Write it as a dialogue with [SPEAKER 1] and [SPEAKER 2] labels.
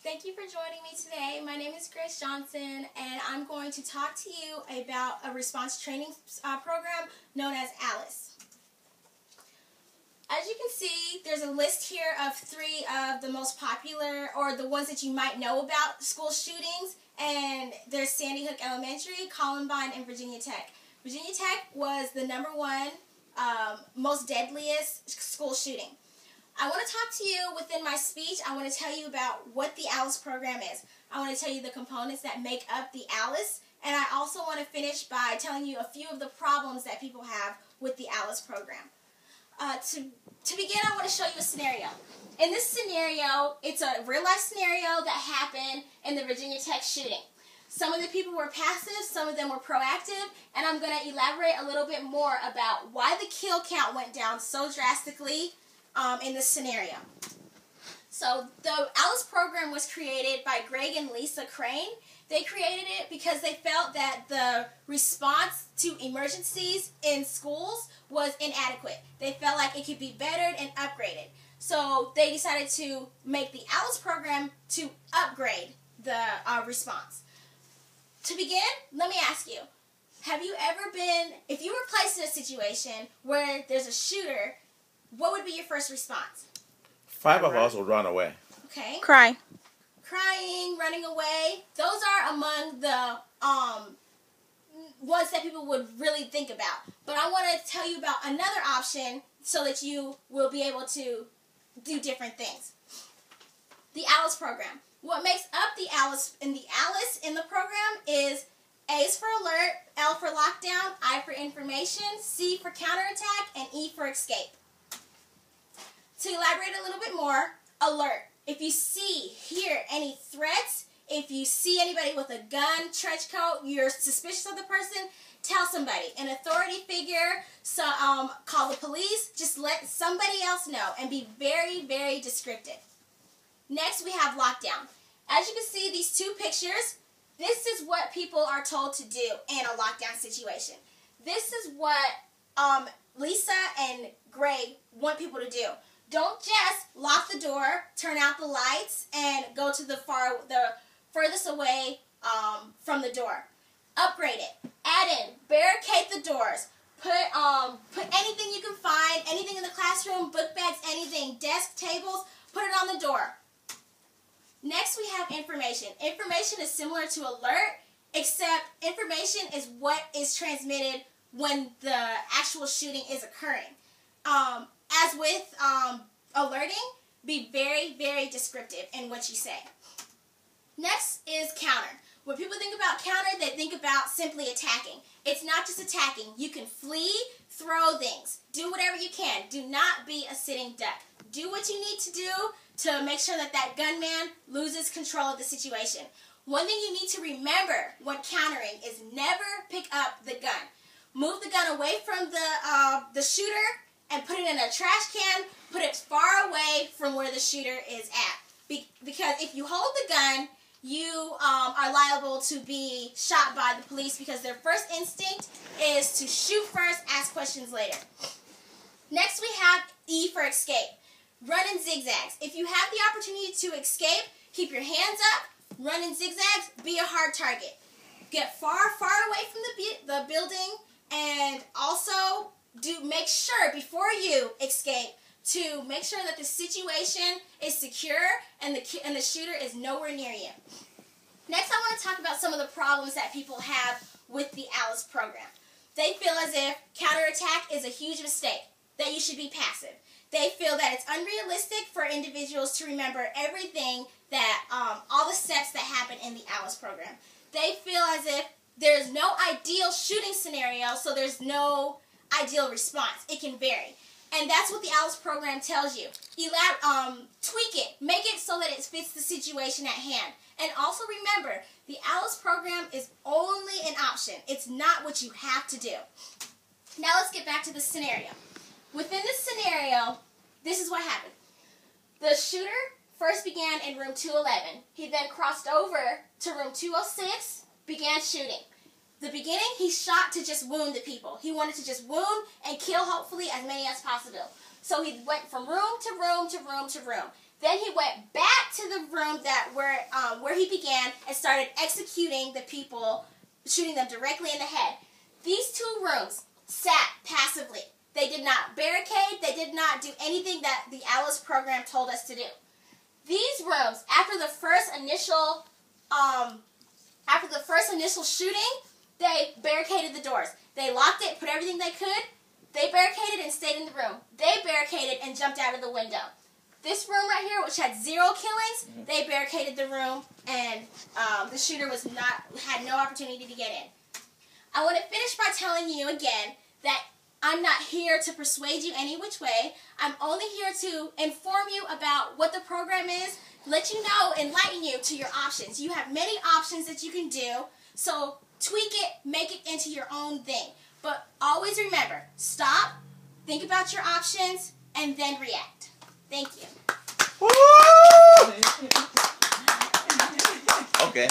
[SPEAKER 1] Thank you for joining me today. My name is Grace Johnson, and I'm going to talk to you about a response training program known as A.L.I.C.E. As you can see, there's a list here of 3 of the most popular, or the ones that you might know about, school shootings, and there's Sandy Hook Elementary, Columbine, and Virginia Tech. Virginia Tech was the #1 most deadliest school shooting. I want to talk to you within my speech. I want to tell you about what the A.L.I.C.E program is. I want to tell you the components that make up the A.L.I.C.E, and I also want to finish by telling you a few of the problems that people have with the A.L.I.C.E program. To begin, I want to show you a scenario. In this scenario, it's a real-life scenario that happened in the Virginia Tech shooting. Some of the people were passive, some of them were proactive, and I'm going to elaborate a little bit more about why the kill count went down so drastically in this scenario. So the A.L.I.C.E program was created by Greg and Lisa Crane. They created it because they felt that the response to emergencies in schools was inadequate. They felt like it could be bettered and upgraded. So they decided to make the A.L.I.C.E program to upgrade the response. To begin, let me ask you, have you ever been, if you were placed in a situation where there's a shooter, what would be your first response?
[SPEAKER 2] 5 of us will run away.
[SPEAKER 1] Okay.
[SPEAKER 3] Cry.
[SPEAKER 1] Crying, running away. Those are among the ones that people would really think about. But I want to tell you about another option so that you will be able to do different things. The A.L.I.C.E program. What makes up the A.L.I.C.E in the program is A is for alert, L for lockdown, I for information, C for counterattack, and E for escape. To elaborate a little bit more, alert. If you see, hear any threats, if you see anybody with a gun, trench coat, you're suspicious of the person, tell somebody. An authority figure, so call the police, just let somebody else know, and be very, very descriptive. Next, we have lockdown. As you can see, these 2 pictures, this is what people are told to do in a lockdown situation. This is what Lisa and Greg want people to do. Don't just lock the door, turn out the lights, and go to the furthest away from the door. Upgrade it. Add in. Barricade the doors. Put anything you can find, anything in the classroom, book bags, anything, desk, tables, put it on the door. Next, we have information. Information is similar to alert, except information is what is transmitted when the actual shooting is occurring. As with alerting, be very, very descriptive in what you say. Next is counter. When people think about counter, they think about simply attacking. It's not just attacking. You can flee, throw things, do whatever you can. Do not be a sitting duck. Do what you need to do to make sure that that gunman loses control of the situation. One thing you need to remember when countering is never pick up the gun. Move the gun away from the shooter and put it in a trash can. Put it far away from where the shooter is at. Because if you hold the gun, you are liable to be shot by the police because their first instinct is to shoot first, ask questions later. Next, we have E for escape. Run in zigzags. If you have the opportunity to escape, keep your hands up, run in zigzags, be a hard target. Get far, far away from the building, and also make sure before you escape to make sure that the situation is secure and the shooter is nowhere near you. Next, I want to talk about some of the problems that people have with the A.L.I.C.E program. They feel as if counterattack is a huge mistake, that you should be passive. They feel that it's unrealistic for individuals to remember everything that, all the steps that happen in the A.L.I.C.E program. They feel as if there's no ideal shooting scenario, so there's no ideal response. It can vary. And that's what the A.L.I.C.E program tells you. Tweak it. Make it so that it fits the situation at hand. And also remember, the A.L.I.C.E program is only an option. It's not what you have to do. Now let's get back to the scenario. Within this scenario, this is what happened. The shooter first began in room 211. He then crossed over to room 206, began shooting. The beginning, he shot to just wound the people. He wanted to just wound and kill, hopefully, as many as possible. So he went from room to room to room to room. Then he went back to the room where he began and started executing the people, shooting them directly in the head. These 2 rooms sat passively. They did not barricade. They did not do anything that the A.L.I.C.E program told us to do. These rooms, after the first initial shooting, they barricaded the doors. They locked it, put everything they could. They barricaded and stayed in the room. They barricaded and jumped out of the window. This room right here, which had 0 killings, they barricaded the room, and the shooter had no opportunity to get in. I want to finish by telling you again that I'm not here to persuade you any which way. I'm only here to inform you about what the program is, let you know, enlighten you to your options. You have many options that you can do, so tweak it, make it into your own thing. But always remember, stop, think about your options, and then react. Thank you.
[SPEAKER 2] Okay.